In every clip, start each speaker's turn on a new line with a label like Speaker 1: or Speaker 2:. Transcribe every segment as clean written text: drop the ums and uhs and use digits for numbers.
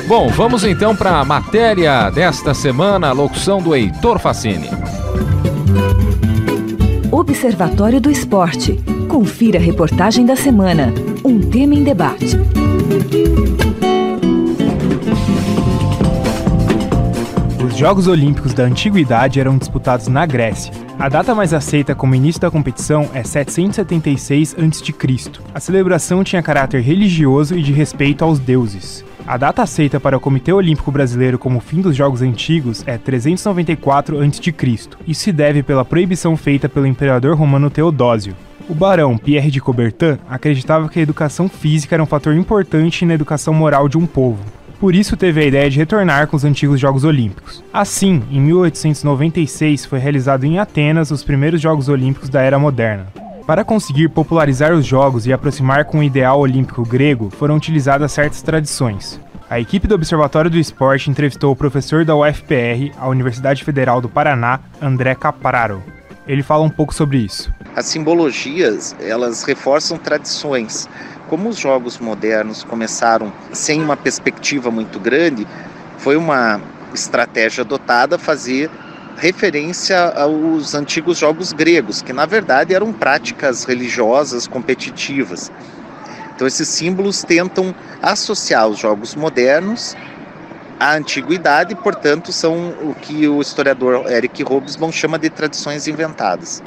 Speaker 1: Bom, vamos então para a matéria desta semana, a locução do Heitor Facini.
Speaker 2: Observatório do Esporte. Confira a reportagem da semana. Um tema em debate.
Speaker 3: Os Jogos Olímpicos da Antiguidade eram disputados na Grécia. A data mais aceita como início da competição é 776 a.C. A celebração tinha caráter religioso e de respeito aos deuses. A data aceita para o Comitê Olímpico Brasileiro como fim dos Jogos Antigos é 394 a.C. Isso se deve pela proibição feita pelo imperador romano Teodósio. O barão Pierre de Coubertin acreditava que a educação física era um fator importante na educação moral de um povo. Por isso teve a ideia de retornar com os antigos Jogos Olímpicos. Assim, em 1896 foi realizado em Atenas os primeiros Jogos Olímpicos da Era Moderna. Para conseguir popularizar os Jogos e aproximar com o ideal olímpico grego, foram utilizadas certas tradições. A equipe do Observatório do Esporte entrevistou o professor da UFPR, a Universidade Federal do Paraná, André Capraro. Ele fala um pouco sobre isso.
Speaker 4: As simbologias, elas reforçam tradições. Como os Jogos modernos começaram sem uma perspectiva muito grande, foi uma estratégia adotada fazer referência aos antigos jogos gregos, que na verdade eram práticas religiosas competitivas. Então esses símbolos tentam associar os jogos modernos à antiguidade, portanto são o que o historiador Eric Hobsbawm chama de tradições inventadas.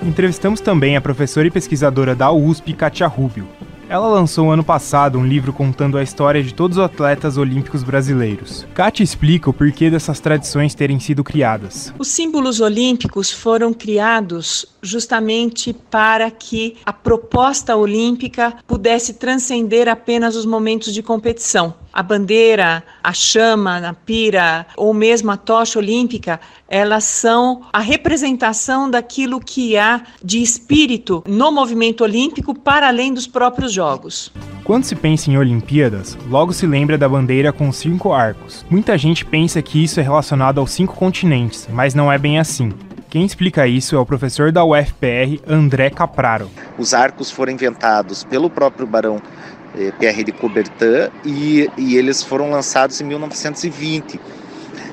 Speaker 3: Entrevistamos também a professora e pesquisadora da USP, Kátia Rubio. Ela lançou ano passado um livro contando a história de todos os atletas olímpicos brasileiros. Kátia explica o porquê dessas tradições terem sido criadas.
Speaker 5: Os símbolos olímpicos foram criados justamente para que a proposta olímpica pudesse transcender apenas os momentos de competição. A bandeira, a chama, a pira ou mesmo a tocha olímpica, elas são a representação daquilo que há de espírito no movimento olímpico para além dos próprios jogos.
Speaker 3: Quando se pensa em Olimpíadas, logo se lembra da bandeira com 5 arcos. Muita gente pensa que isso é relacionado aos 5 continentes, mas não é bem assim. Quem explica isso é o professor da UFPR, André Capraro.
Speaker 4: Os arcos foram inventados pelo próprio barão Pierre de Coubertin e eles foram lançados em 1920.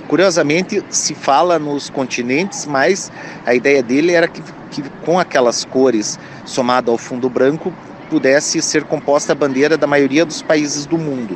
Speaker 4: Curiosamente, se fala nos continentes, mas a ideia dele era que com aquelas cores, somado ao fundo branco, pudesse ser composta a bandeira da maioria dos países do mundo.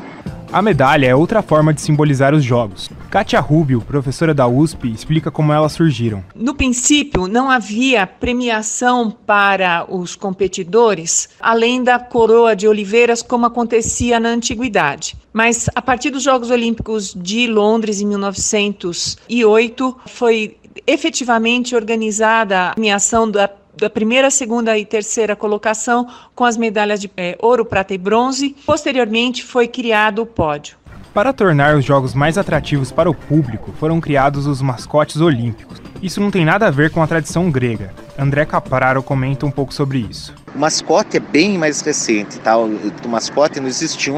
Speaker 3: A medalha é outra forma de simbolizar os jogos. Kátia Rubio, professora da USP, explica como elas surgiram.
Speaker 5: No princípio, não havia premiação para os competidores, além da coroa de oliveiras, como acontecia na antiguidade. Mas, a partir dos Jogos Olímpicos de Londres, em 1908, foi efetivamente organizada a premiação da primeira, segunda e terceira colocação com as medalhas de ouro, prata e bronze. Posteriormente foi criado o pódio.
Speaker 3: Para tornar os jogos mais atrativos para o público, foram criados os mascotes olímpicos. Isso não tem nada a ver com a tradição grega. André Capraro comenta um pouco sobre isso.
Speaker 4: O mascote é bem mais recente, tá? O mascote não existiu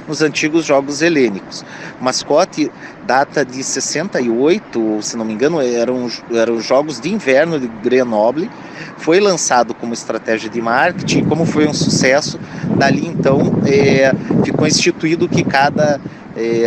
Speaker 4: nos antigos jogos helênicos. O mascote data de 68, se não me engano, eram jogos de inverno de Grenoble. Foi lançado como estratégia de marketing, como foi um sucesso, dali então ficou instituído que cada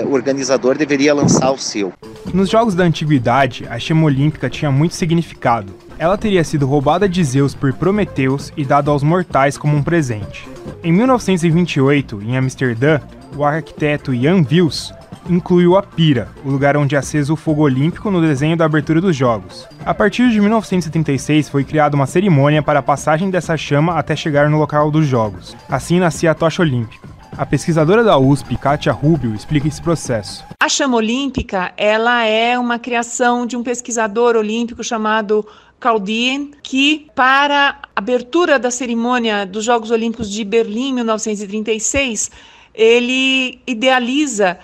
Speaker 4: organizador deveria lançar o seu.
Speaker 3: Nos Jogos da Antiguidade, a chama olímpica tinha muito significado. Ela teria sido roubada de Zeus por Prometeus e dada aos mortais como um presente. Em 1928, em Amsterdã, o arquiteto Jan Vils incluiu a pira, o lugar onde é aceso o fogo olímpico, no desenho da abertura dos Jogos. A partir de 1936 foi criada uma cerimônia para a passagem dessa chama até chegar no local dos Jogos. Assim nascia a tocha olímpica. A pesquisadora da USP, Kátia Rubio, explica esse processo.
Speaker 5: A chama olímpica, ela é uma criação de um pesquisador olímpico chamado Carl Dien, que para a abertura da cerimônia dos Jogos Olímpicos de Berlim, em 1936, ele idealiza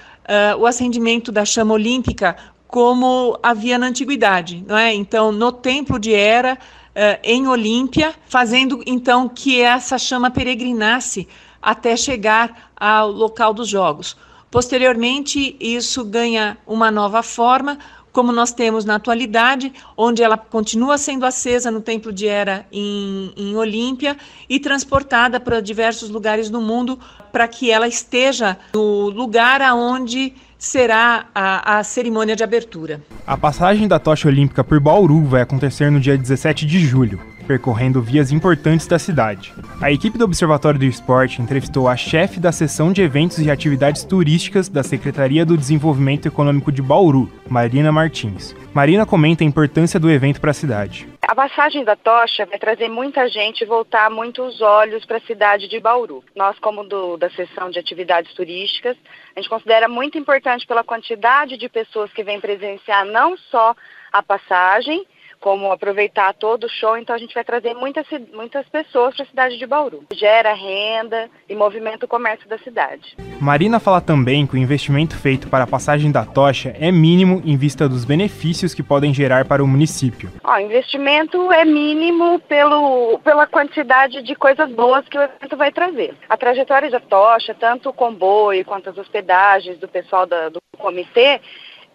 Speaker 5: o acendimento da chama olímpica como havia na antiguidade, não é? Então, no templo de Hera, em Olímpia, fazendo então que essa chama peregrinasse até chegar ao local dos Jogos. Posteriormente, isso ganha uma nova forma, como nós temos na atualidade, onde ela continua sendo acesa no Templo de Hera em Olímpia e transportada para diversos lugares do mundo para que ela esteja no lugar aonde será a cerimônia de abertura.
Speaker 3: A passagem da tocha olímpica por Bauru vai acontecer no dia 17 de julho, percorrendo vias importantes da cidade. A equipe do Observatório do Esporte entrevistou a chefe da seção de eventos e atividades turísticas da Secretaria do Desenvolvimento Econômico de Bauru, Marina Martins. Marina comenta a importância do evento para a cidade.
Speaker 6: A passagem da tocha vai trazer muita gente e voltar muitos olhos para a cidade de Bauru. Nós, como da seção de atividades turísticas, a gente considera muito importante pela quantidade de pessoas que vêm presenciar não só a passagem, como aproveitar todo o show, então a gente vai trazer muitas pessoas para a cidade de Bauru. Gera renda e movimenta o comércio da cidade.
Speaker 3: Marina fala também que o investimento feito para a passagem da tocha é mínimo em vista dos benefícios que podem gerar para o município.
Speaker 6: O investimento é mínimo pela quantidade de coisas boas que o evento vai trazer. A trajetória da tocha, tanto o comboio quanto as hospedagens do pessoal do comitê,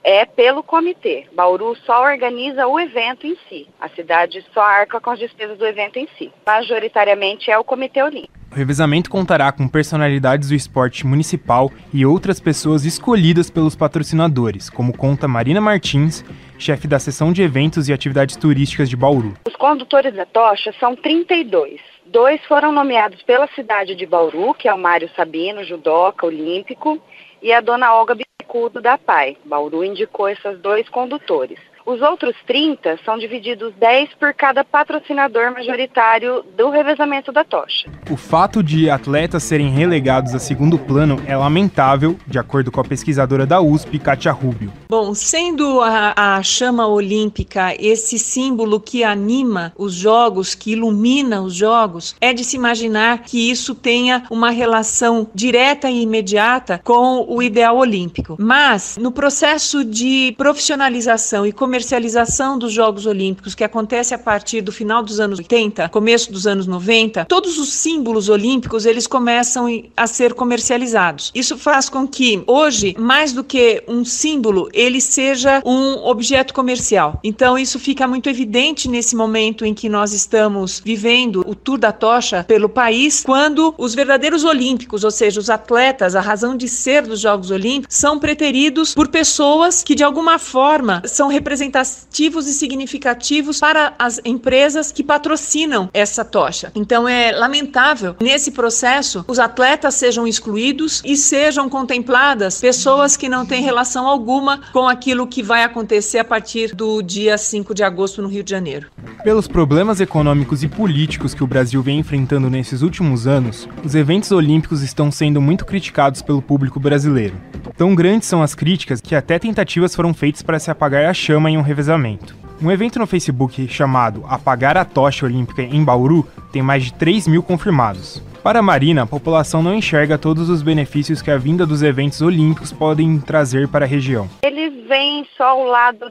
Speaker 6: é pelo comitê. Bauru só organiza o evento em si. A cidade só arca com as despesas do evento em si. Majoritariamente é o Comitê Olímpico.
Speaker 3: O revezamento contará com personalidades do esporte municipal e outras pessoas escolhidas pelos patrocinadores, como conta Marina Martins, chefe da seção de eventos e atividades turísticas de Bauru.
Speaker 6: Os condutores da tocha são 32. 2 foram nomeados pela cidade de Bauru, que é o Mário Sabino, judoca olímpico, e a dona Olga Bicudo da PAI. Bauru indicou esses 2 condutores. Os outros 30 são divididos 10 por cada patrocinador majoritário do revezamento da tocha.
Speaker 3: O fato de atletas serem relegados a segundo plano é lamentável, de acordo com a pesquisadora da USP, Kátia Rubio.
Speaker 5: Bom, sendo a chama olímpica esse símbolo que anima os jogos, que ilumina os jogos, é de se imaginar que isso tenha uma relação direta e imediata com o ideal olímpico. Mas, no processo de profissionalização e comercialização dos Jogos Olímpicos, que acontece a partir do final dos anos 80, começo dos anos 90, todos os símbolos olímpicos, eles começam a ser comercializados. Isso faz com que, hoje, mais do que um símbolo, ele seja um objeto comercial. Então, isso fica muito evidente nesse momento em que nós estamos vivendo o Tour da Tocha pelo país, quando os verdadeiros olímpicos, ou seja, os atletas, a razão de ser dos Jogos Olímpicos, são preteridos por pessoas que, de alguma forma, são representativos e significativos para as empresas que patrocinam essa tocha. Então é lamentável, nesse processo, os atletas sejam excluídos e sejam contempladas pessoas que não têm relação alguma com aquilo que vai acontecer a partir do dia 5 de agosto no Rio de Janeiro.
Speaker 3: Pelos problemas econômicos e políticos que o Brasil vem enfrentando nesses últimos anos, os eventos olímpicos estão sendo muito criticados pelo público brasileiro. Tão grandes são as críticas que até tentativas foram feitas para se apagar a chama em um revezamento. Um evento no Facebook chamado Apagar a Tocha Olímpica em Bauru tem mais de 3 mil confirmados. Para a Marina, a população não enxerga todos os benefícios que a vinda dos eventos olímpicos podem trazer para a região.
Speaker 6: Eles veem só o lado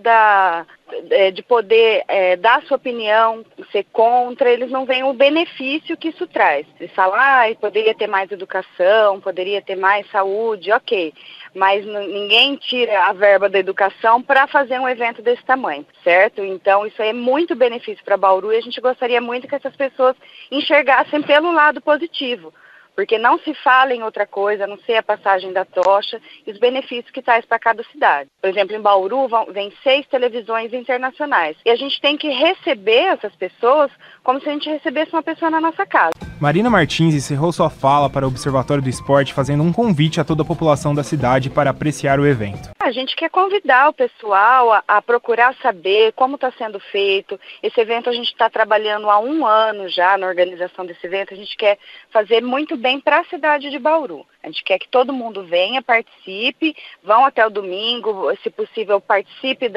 Speaker 6: de poder dar sua opinião, ser contra, eles não veem o benefício que isso traz. Eles falam, poderia ter mais educação, poderia ter mais saúde, ok. Mas ninguém tira a verba da educação para fazer um evento desse tamanho, certo? Então isso aí é muito benefício para Bauru e a gente gostaria muito que essas pessoas enxergassem pelo lado positivo. Porque não se fala em outra coisa, a não ser a passagem da tocha e os benefícios que traz para cada cidade. Por exemplo, em Bauru vem 6 televisões internacionais. E a gente tem que receber essas pessoas como se a gente recebesse uma pessoa na nossa casa.
Speaker 3: Marina Martins encerrou sua fala para o Observatório do Esporte, fazendo um convite a toda a população da cidade para apreciar o evento.
Speaker 6: A gente quer convidar o pessoal a procurar saber como está sendo feito. Esse evento a gente está trabalhando há 1 ano já na organização desse evento. A gente quer fazer muito bem para a cidade de Bauru. A gente quer que todo mundo venha, participe, vão até o domingo, se possível participe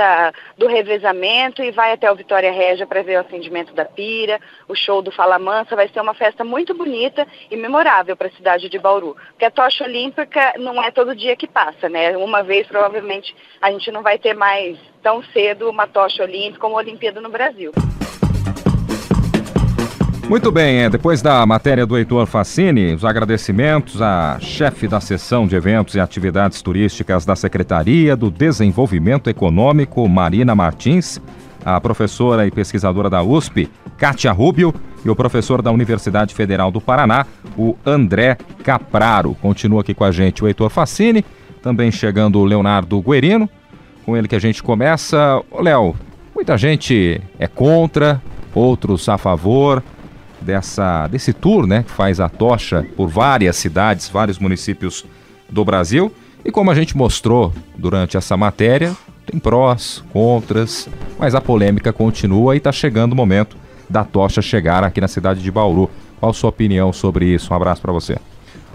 Speaker 6: do revezamento e vai até o Vitória Régia para ver o acendimento da pira, o show do Fala Mansa. Vai ser uma festa muito bonita e memorável para a cidade de Bauru. Porque a tocha olímpica não é todo dia que passa, né? Uma vez provavelmente a gente não vai ter mais tão cedo uma tocha olímpica como uma Olimpíada no Brasil.
Speaker 1: Muito bem, depois da matéria do Heitor Fassini, os agradecimentos à chefe da seção de eventos e atividades turísticas da Secretaria do Desenvolvimento Econômico, Marina Martins, a professora e pesquisadora da USP, Kátia Rubio, e o professor da Universidade Federal do Paraná, o André Capraro. Continua aqui com a gente o Heitor Fassini. Também chegando o Leonardo Guerino, com ele que a gente começa. Ô, Léo, muita gente é contra, outros a favor desse tour, né, que faz a tocha por várias cidades, vários municípios do Brasil. E como a gente mostrou durante essa matéria, tem prós, contras, mas a polêmica continua e está chegando o momento da tocha chegar aqui na cidade de Bauru. Qual a sua opinião sobre isso? Um abraço para você.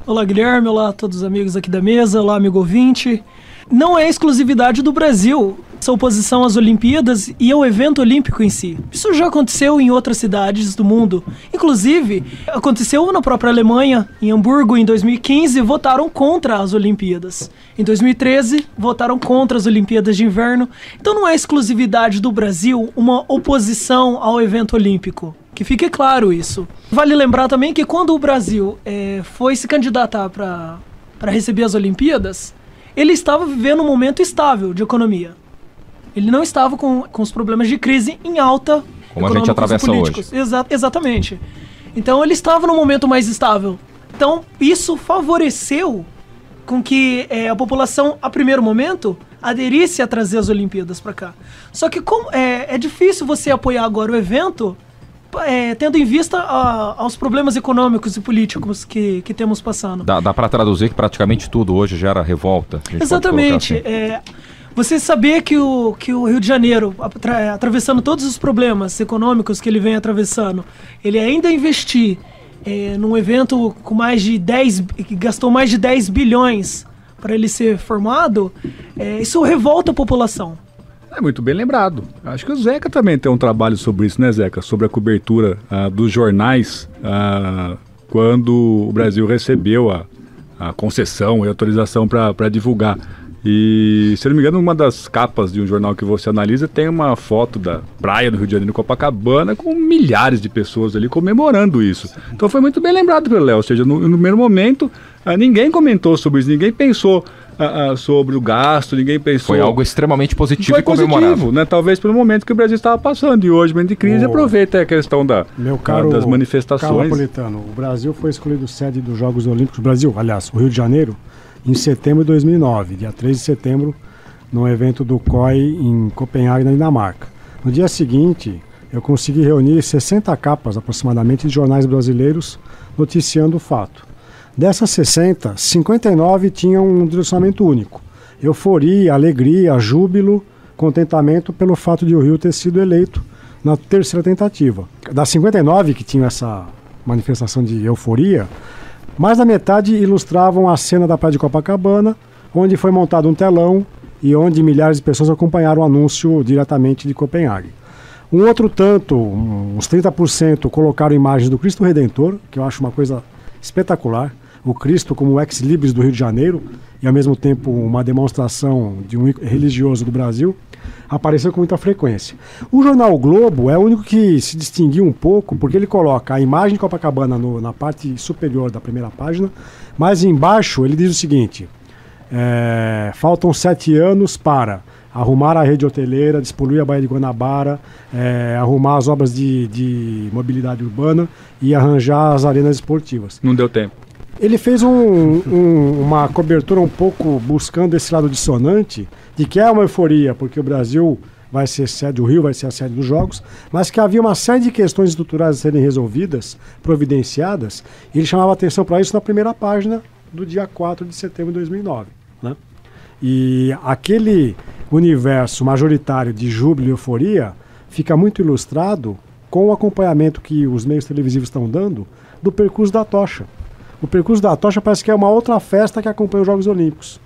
Speaker 7: Olá, Guilherme. Olá a todos os amigos aqui da mesa. Olá, amigo ouvinte. Não é exclusividade do Brasil essa oposição às Olimpíadas e ao evento olímpico em si. Isso já aconteceu em outras cidades do mundo. Inclusive, aconteceu na própria Alemanha, em Hamburgo, em 2015, votaram contra as Olimpíadas. Em 2013, votaram contra as Olimpíadas de Inverno. Então não é exclusividade do Brasil uma oposição ao evento olímpico. Que fique claro isso. Vale lembrar também que quando o Brasil foi se candidatar para receber as Olimpíadas, ele estava vivendo um momento estável de economia. Ele não estava com os problemas de crise em alta,
Speaker 1: como a gente atravessa hoje.
Speaker 7: Exatamente. Então ele estava num momento mais estável. Então isso favoreceu com que a população, a primeiro momento, aderisse a trazer as Olimpíadas para cá. Só que é difícil você apoiar agora o evento tendo em vista aos problemas econômicos e políticos que temos passando.
Speaker 1: Dá para traduzir que praticamente tudo hoje gera revolta.
Speaker 7: Exatamente. Você saber que o Rio de Janeiro, atravessando todos os problemas econômicos que ele vem atravessando, ele ainda investir num evento com que gastou mais de 10 bilhões para ele ser formado, isso revolta a população.
Speaker 8: É muito bem lembrado. Acho que o Zeca também tem um trabalho sobre isso, né, Zeca? Sobre a cobertura dos jornais quando o Brasil recebeu a concessão e autorização para divulgar. E, se não me engano, uma das capas de um jornal que você analisa tem uma foto da praia do Rio de Janeiro, Copacabana, com milhares de pessoas ali comemorando isso. Então foi muito bem lembrado pelo Léo. Ou seja, no primeiro momento, ninguém comentou sobre isso, ninguém pensou sobre o gasto, ninguém pensou...
Speaker 1: Foi algo extremamente positivo
Speaker 8: e
Speaker 1: comemorável.
Speaker 8: Positivo, né? Talvez pelo momento que o Brasil estava passando. E hoje, momento de crise, aproveita a questão das manifestações.
Speaker 9: Carlos Napolitano, o Brasil foi escolhido sede dos Jogos Olímpicos. O Brasil, aliás, o Rio de Janeiro, em setembro de 2009, dia 3 de setembro, no evento do COI em Copenhague, na Dinamarca. No dia seguinte, eu consegui reunir 60 capas, aproximadamente, de jornais brasileiros noticiando o fato. Dessas 60, 59 tinham um direcionamento único. Euforia, alegria, júbilo, contentamento pelo fato de o Rio ter sido eleito na terceira tentativa. Das 59 que tinham essa manifestação de euforia, mais da metade ilustravam a cena da praia de Copacabana, onde foi montado um telão e onde milhares de pessoas acompanharam o anúncio diretamente de Copenhague. Um outro tanto, uns 30%, colocaram imagens do Cristo Redentor, que eu acho uma coisa espetacular. O Cristo como ex-libris do Rio de Janeiro e, ao mesmo tempo, uma demonstração de um ícone religioso do Brasil, apareceu com muita frequência. O jornal o Globo é o único que se distinguiu um pouco, porque ele coloca a imagem de Copacabana na parte superior da primeira página, mas embaixo ele diz o seguinte: faltam 7 anos para arrumar a rede hoteleira, despoluir a Baía de Guanabara, arrumar as obras de mobilidade urbana e arranjar as arenas esportivas.
Speaker 8: Não deu tempo.
Speaker 9: Ele fez uma cobertura um pouco buscando esse lado dissonante, de que é uma euforia, porque o Brasil vai ser sede, o Rio vai ser a sede dos Jogos, mas que havia uma série de questões estruturais a serem resolvidas, providenciadas, e ele chamava atenção para isso na primeira página do dia 4 de setembro de 2009. Né? E aquele universo majoritário de júbilo e euforia fica muito ilustrado com o acompanhamento que os meios televisivos estão dando do percurso da tocha. O percurso da tocha parece que é uma outra festa que acompanha os Jogos Olímpicos.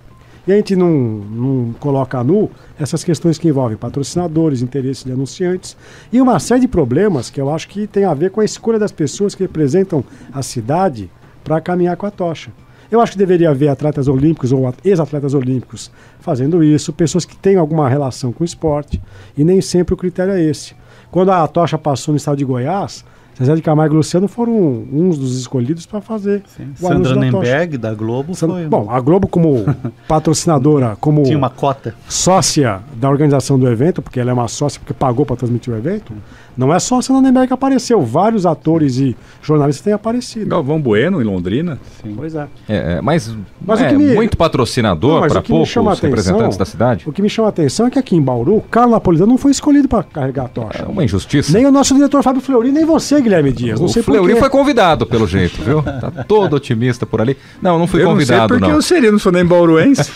Speaker 9: E a gente não coloca a nu essas questões que envolvem patrocinadores, interesses de anunciantes e uma série de problemas que eu acho que tem a ver com a escolha das pessoas que representam a cidade para caminhar com a tocha. Eu acho que deveria haver atletas olímpicos ou ex-atletas olímpicos fazendo isso, pessoas que têm alguma relação com o esporte, e nem sempre o critério é esse. Quando a tocha passou no estado de Goiás, Zezé de Camargo e Luciano foram uns dos escolhidos para fazer o anúncio
Speaker 10: Sandra Nemberg, da Globo, foi...
Speaker 9: Bom, a Globo como patrocinadora, como
Speaker 10: tinha uma cota,
Speaker 9: sócia da organização do evento, porque ela é uma sócia porque pagou para transmitir o evento, não é só a Sandra Nemberg que apareceu, vários atores e jornalistas têm aparecido.
Speaker 8: Galvão Bueno, em Londrina.
Speaker 9: Sim. Pois é.
Speaker 1: Mas muito patrocinador para poucos representantes da cidade.
Speaker 9: O que me chama a atenção é que aqui em Bauru, o Carlos Napolitano não foi escolhido para carregar a tocha.
Speaker 1: É uma injustiça.
Speaker 9: Nem o nosso diretor Fábio Fleury, nem você, Guilherme Dias. Não sei por quê. O
Speaker 1: Fleury foi convidado, pelo jeito, viu? Tá todo otimista por ali. Não fui convidado,
Speaker 8: não sei porque eu seria, não sou nem bauruense.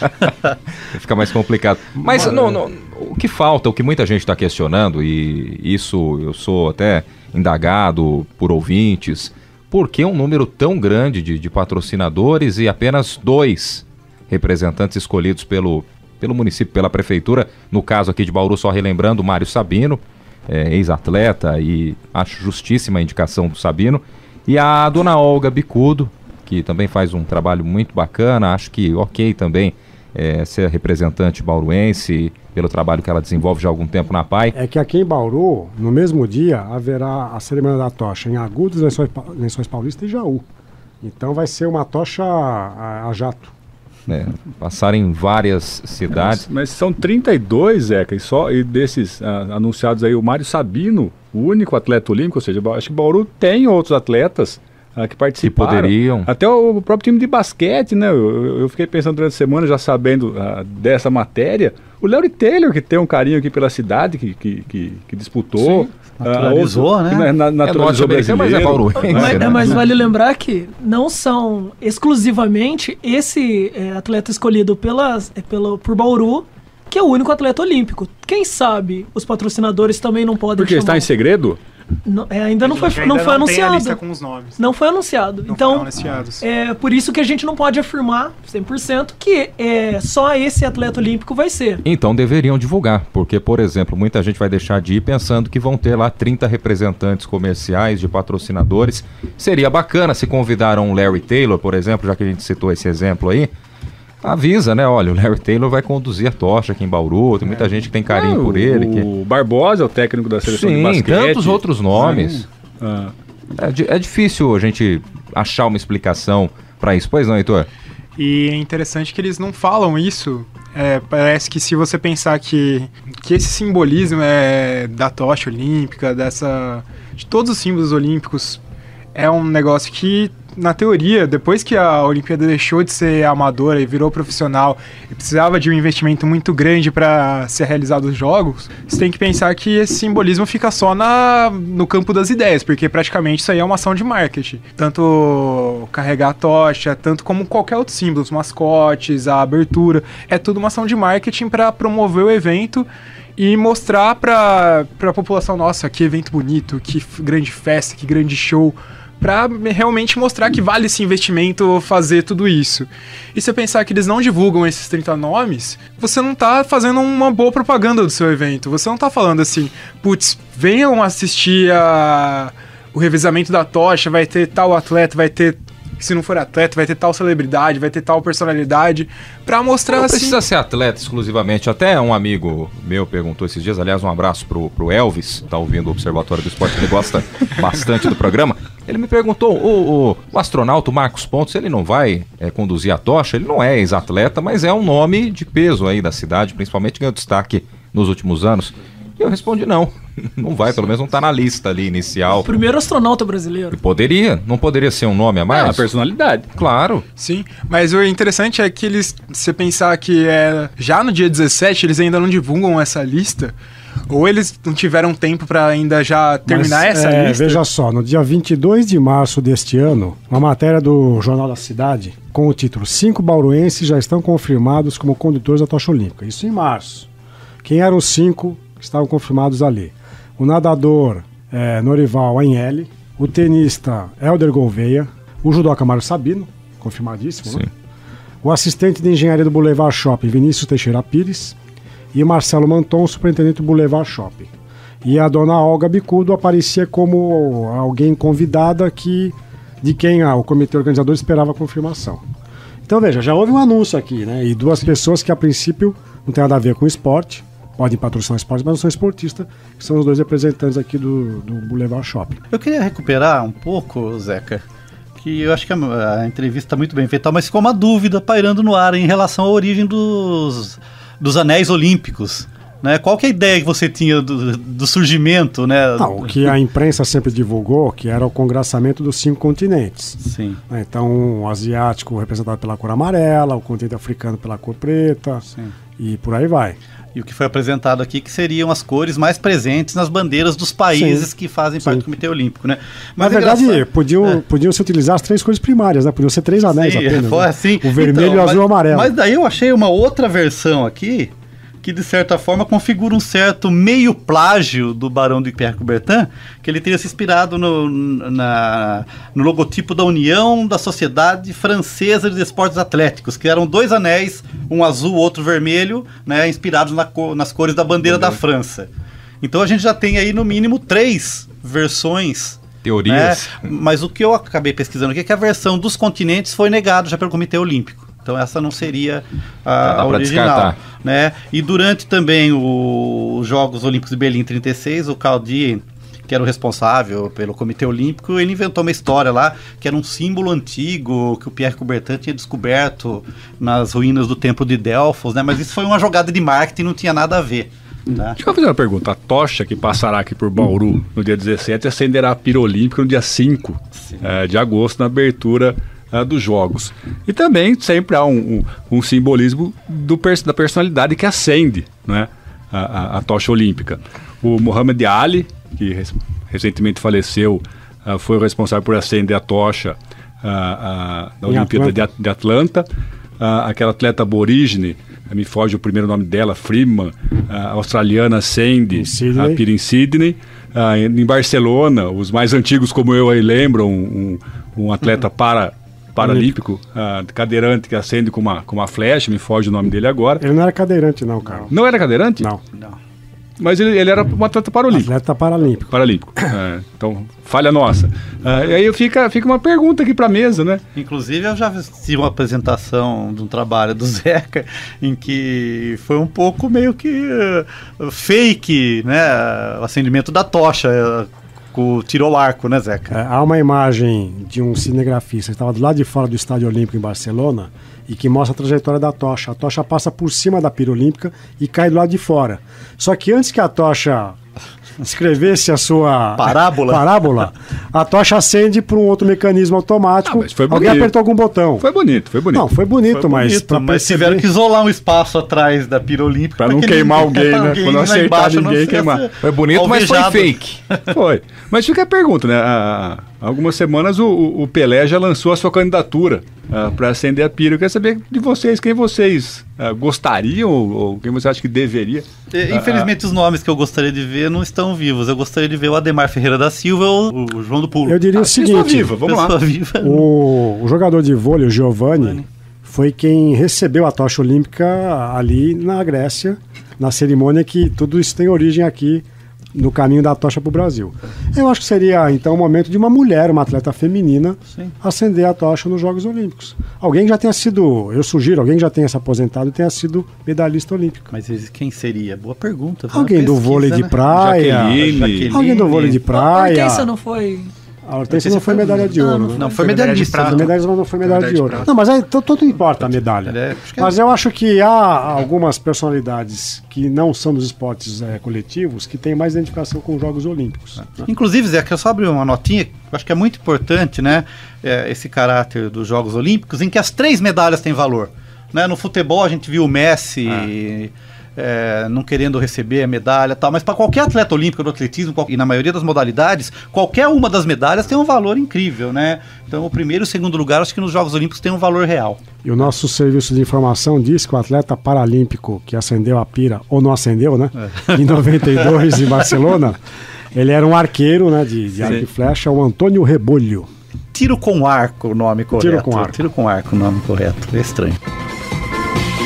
Speaker 1: Fica mais complicado. Mas o que falta, o que muita gente está questionando, e isso eu sou até indagado por ouvintes, por que um número tão grande de patrocinadores e apenas 2 representantes escolhidos pelo município, pela prefeitura? No caso aqui de Bauru, só relembrando, Mário Sabino, ex-atleta, e acho justíssima a indicação do Sabino, e a dona Olga Bicudo, que também faz um trabalho muito bacana, acho que ok também ser representante bauruense pelo trabalho que ela desenvolve já há algum tempo na PAI.
Speaker 9: É que aqui em Bauru, no mesmo dia, haverá a cerimônia da tocha em Agudos, Lençóis Paulista e Jaú. Então vai ser uma tocha a jato.
Speaker 1: Passar em várias cidades.
Speaker 8: Mas são 32, Zeca, e desses anunciados aí, o Mário Sabino, o único atleta olímpico, ou seja, acho que Bauru tem outros atletas que participaram.
Speaker 1: Que poderiam.
Speaker 8: Até o próprio time de basquete, né? Eu fiquei pensando durante a semana, já sabendo dessa matéria, o Larry Taylor, que tem um carinho aqui pela cidade, que disputou.
Speaker 10: Sim. Naturalizou, né?
Speaker 8: Naturalizou brasileiro.
Speaker 1: Mas é bauruense.
Speaker 7: Mas vale lembrar que não são exclusivamente esse atleta escolhido por Bauru, que é o único atleta olímpico. Quem sabe os patrocinadores também não podem
Speaker 8: Porque está em segredo?
Speaker 3: Ainda não foi anunciado. Tem a lista com os nomes.
Speaker 7: Não foi anunciado.
Speaker 3: Não
Speaker 7: então,
Speaker 3: foram anunciados.
Speaker 7: É por isso que a gente não pode afirmar 100% que só esse atleta olímpico vai ser.
Speaker 1: Então deveriam divulgar, porque, por exemplo, muita gente vai deixar de ir pensando que vão ter lá 30 representantes comerciais de patrocinadores. Seria bacana se convidaram o Larry Taylor, por exemplo, já que a gente citou esse exemplo aí. Avisa, né? Olha, o Larry Taylor vai conduzir a tocha aqui em Bauru, tem muita gente que tem carinho por ele.
Speaker 8: O Barbosa é o técnico da seleção de basquete.
Speaker 1: Sim, tantos outros nomes. É difícil a gente achar uma explicação para isso. Pois não, Heitor?
Speaker 3: E é interessante que eles não falam isso. Parece que se você pensar que esse simbolismo da tocha olímpica, de todos os símbolos olímpicos, é um negócio que, na teoria, depois que a Olimpíada deixou de ser amadora e virou profissional e precisava de um investimento muito grande para ser realizado os jogos, você tem que pensar que esse simbolismo fica só no campo das ideias, porque praticamente isso aí é uma ação de marketing. Tanto carregar a tocha, tanto como qualquer outro símbolo, os mascotes, a abertura, é tudo uma ação de marketing para promover o evento e mostrar para a população, nossa, que evento bonito, que grande festa, que grande show, para realmente mostrar que vale esse investimento fazer tudo isso. E se você pensar que eles não divulgam esses 30 nomes, você não tá fazendo uma boa propaganda do seu evento. Você não tá falando assim, putz, venham assistir o revezamento da tocha, vai ter tal atleta, vai ter, se não for atleta, vai ter tal celebridade, vai ter tal personalidade, pra mostrar
Speaker 1: não
Speaker 3: assim...
Speaker 1: Não precisa ser atleta exclusivamente. Até um amigo meu perguntou esses dias, aliás, um abraço pro Elvis, tá ouvindo o Observatório do Esporte, ele gosta bastante do programa. Ele me perguntou, o astronauta o Marcos Pontes, ele não vai conduzir a tocha? Ele não é ex-atleta, mas é um nome de peso aí da cidade, principalmente ganhou destaque nos últimos anos. E eu respondi não vai, pelo menos não tá na lista ali inicial.
Speaker 7: O primeiro astronauta brasileiro.
Speaker 1: E não poderia ser um nome a mais?
Speaker 8: A personalidade.
Speaker 1: Claro.
Speaker 3: Sim, mas o interessante é que você pensar que já no dia 17 eles ainda não divulgam essa lista, ou eles não tiveram tempo para ainda já terminar essa lista?
Speaker 9: Veja só, no dia 22 de março deste ano, uma matéria do Jornal da Cidade, com o título 5 bauruenses já estão confirmados como condutores da tocha olímpica. Isso em março. Quem eram os 5 que estavam confirmados ali? O nadador Norival Anhele, o tenista Helder Gouveia, o judoca Mário Sabino, confirmadíssimo, né? O assistente de engenharia do Boulevard Shopping, Vinícius Teixeira Pires, e Marcelo Manton, superintendente do Boulevard Shopping. E a dona Olga Bicudo aparecia como alguém convidada de quem o comitê organizador esperava a confirmação. Então veja, já houve um anúncio aqui, né? E 2 pessoas que a princípio não tem nada a ver com esporte, podem patrocinar esportes, mas não são esportistas, que são os dois representantes aqui do Boulevard Shopping.
Speaker 10: Eu queria recuperar um pouco, Zeca, que eu acho que a entrevista está muito bem feita, mas ficou uma dúvida pairando no ar em relação à origem dos anéis olímpicos. Né? Qual que é a ideia que você tinha do surgimento? Né?
Speaker 9: O que a imprensa sempre divulgou, que era o congraçamento dos 5 continentes.
Speaker 10: Sim.
Speaker 9: Então, o asiático representado pela cor amarela, o continente africano pela cor preta, sim, e por aí vai.
Speaker 10: E o que foi apresentado aqui que seriam as cores mais presentes nas bandeiras dos países, sim, que fazem parte do Comitê Olímpico, né?
Speaker 9: Mas, na verdade, podiam se utilizar as 3 cores primárias, né? Podiam ser 3 anéis, sim, apenas.
Speaker 10: Foi, né? Assim.
Speaker 9: O vermelho, o azul e o amarelo.
Speaker 10: Mas daí eu achei uma outra versão aqui, que de certa forma configura um certo meio plágio do Barão de Pierre Coubertin, que ele teria se inspirado no logotipo da União da Sociedade Francesa de Esportes Atléticos, que eram 2 anéis, um azul, outro vermelho, né, inspirados nas cores da bandeira da França. Então a gente já tem aí no mínimo 3 versões,
Speaker 1: teorias,
Speaker 10: né? Mas o que eu acabei pesquisando aqui é que a versão dos continentes foi negada já pelo Comitê Olímpico. Então essa não seria a original, né? E durante também os Jogos Olímpicos de Berlim 36, o Karl Dien, que era o responsável pelo Comitê Olímpico, ele inventou uma história lá, que era um símbolo antigo que o Pierre Coubertin tinha descoberto nas ruínas do Templo de Delfos, né? Mas isso foi uma jogada de marketing, não tinha nada a ver. Tá?
Speaker 8: Deixa eu fazer uma pergunta. A tocha que passará aqui por Bauru no dia 17 acenderá a pira olímpica no dia 5 de agosto, na abertura dos Jogos. E também sempre há um simbolismo da personalidade que acende, né, a tocha olímpica. O Muhammad Ali, que recentemente faleceu, foi o responsável por acender a tocha na Olimpíada de Atlanta. Aquela atleta aborígene, me foge o primeiro nome dela, Freeman, australiana, acende a pira em Sydney. Em Barcelona, os mais antigos como eu aí lembram, um atleta paralímpico, cadeirante, que acende com uma flecha, me foge o nome dele agora.
Speaker 9: Ele não era cadeirante não, cara.
Speaker 8: Não era cadeirante?
Speaker 9: Não.
Speaker 8: Mas ele era um atleta paralímpico.
Speaker 9: Atleta paralímpico.
Speaker 8: Então, falha nossa. E aí fica uma pergunta aqui para a mesa, né?
Speaker 10: Inclusive, eu já vi uma apresentação de um trabalho do Zeca, em que foi um pouco meio que fake, né? O acendimento da tocha, com o tiro ao arco, né, Zeca?
Speaker 9: Há uma imagem de um cinegrafista que estava do lado de fora do Estádio Olímpico em Barcelona e que mostra a trajetória da tocha. A tocha passa por cima da pira olímpica e cai do lado de fora. Só que antes que a tocha escrevesse a sua parábola, a tocha acende por um outro mecanismo automático.
Speaker 8: Mas foi
Speaker 9: alguém apertou algum botão.
Speaker 8: Foi bonito.
Speaker 9: Não, foi bonito, mas
Speaker 10: tiveram que isolar um espaço atrás da pira olímpica
Speaker 8: para não queimar alguém, né? Para não acertar ninguém queimar.
Speaker 1: Foi bonito, mas foi fake.
Speaker 8: Foi. Mas fica a pergunta, né? Há algumas semanas o Pelé já lançou a sua candidatura para acender a pira. Eu quero saber de vocês, quem vocês gostariam ou quem você acha que deveria.
Speaker 10: Infelizmente os nomes que eu gostaria de ver não estão vivos. Eu gostaria de ver o Ademar Ferreira da Silva ou o João do Pulo.
Speaker 9: Eu diria o seguinte,
Speaker 8: vamos lá.
Speaker 9: O jogador de vôlei, o Giovanni, foi quem recebeu a tocha olímpica ali na Grécia, na cerimônia que tudo isso tem origem aqui no caminho da tocha para o Brasil. Eu acho que seria, então, o momento de uma mulher, uma atleta feminina, acender a tocha nos Jogos Olímpicos. Alguém que já tenha sido, eu sugiro, alguém que já tenha se aposentado e tenha sido medalhista olímpico.
Speaker 10: Mas quem seria? Boa pergunta.
Speaker 9: Alguém do vôlei de praia.
Speaker 8: Jaqueline.
Speaker 9: Alguém do vôlei de praia.
Speaker 7: A Hortência não foi...
Speaker 9: A Hortência não foi medalha de ouro, né?
Speaker 10: Não, foi medalhista.
Speaker 9: A medalha não foi medalha de ouro. Não, mas aí tudo importa a medalha. Mas eu acho que há algumas personalidades que não são dos esportes coletivos que têm mais identificação com os Jogos Olímpicos. Né?
Speaker 10: Inclusive, Zé, que eu só abri uma notinha, acho que é muito importante, né? Esse caráter dos Jogos Olímpicos, em que as 3 medalhas têm valor. Né? No futebol a gente viu o Messi... não querendo receber a medalha e tal, mas para qualquer atleta olímpico do atletismo, e na maioria das modalidades, qualquer uma das medalhas tem um valor incrível, né? Então o primeiro e o segundo lugar, acho que nos Jogos Olímpicos tem um valor real.
Speaker 9: E o nosso serviço de informação diz que o atleta paralímpico que acendeu a pira, ou não acendeu, né? Em 92 em Barcelona, ele era um arqueiro, né, de arco e flecha, o Antônio Rebolho.
Speaker 10: Tiro com arco o nome correto.
Speaker 9: Tiro com arco
Speaker 10: o nome correto. É estranho.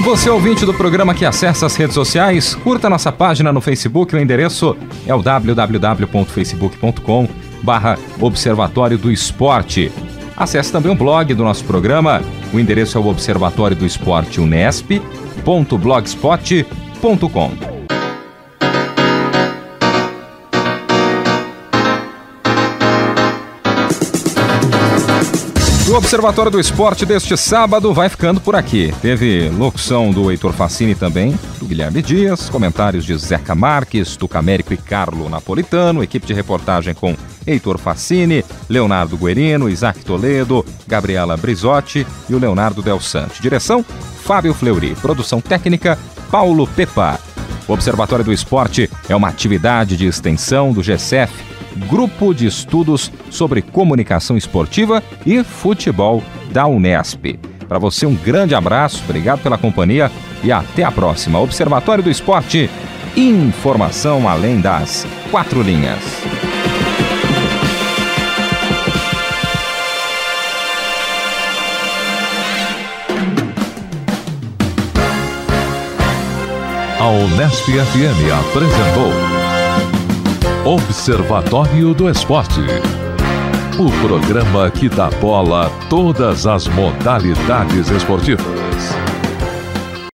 Speaker 1: Você, ouvinte do programa que acessa as redes sociais, curta nossa página no Facebook. O endereço é o www.facebook.com/Observatório do Esporte. Acesse também o blog do nosso programa. O endereço é o observatório do esporte unesp.blogspot.com. O Observatório do Esporte deste sábado vai ficando por aqui. Teve locução do Heitor Facini também, do Guilherme Dias, comentários de Zeca Marques, Tuca Américo e Carlo Napolitano, equipe de reportagem com Heitor Facini, Leonardo Guerino, Isaac Toledo, Gabriela Brizotti e o Leonardo Del Sante. Direção, Fábio Fleury. Produção técnica, Paulo Pepa. O Observatório do Esporte é uma atividade de extensão do GCF, Grupo de Estudos sobre Comunicação Esportiva e Futebol da Unesp. Para você, um grande abraço, obrigado pela companhia e até a próxima. Observatório do Esporte, informação além das 4 linhas.
Speaker 11: A Unesp FM apresentou Observatório do Esporte, o programa que dá bola a todas as modalidades esportivas.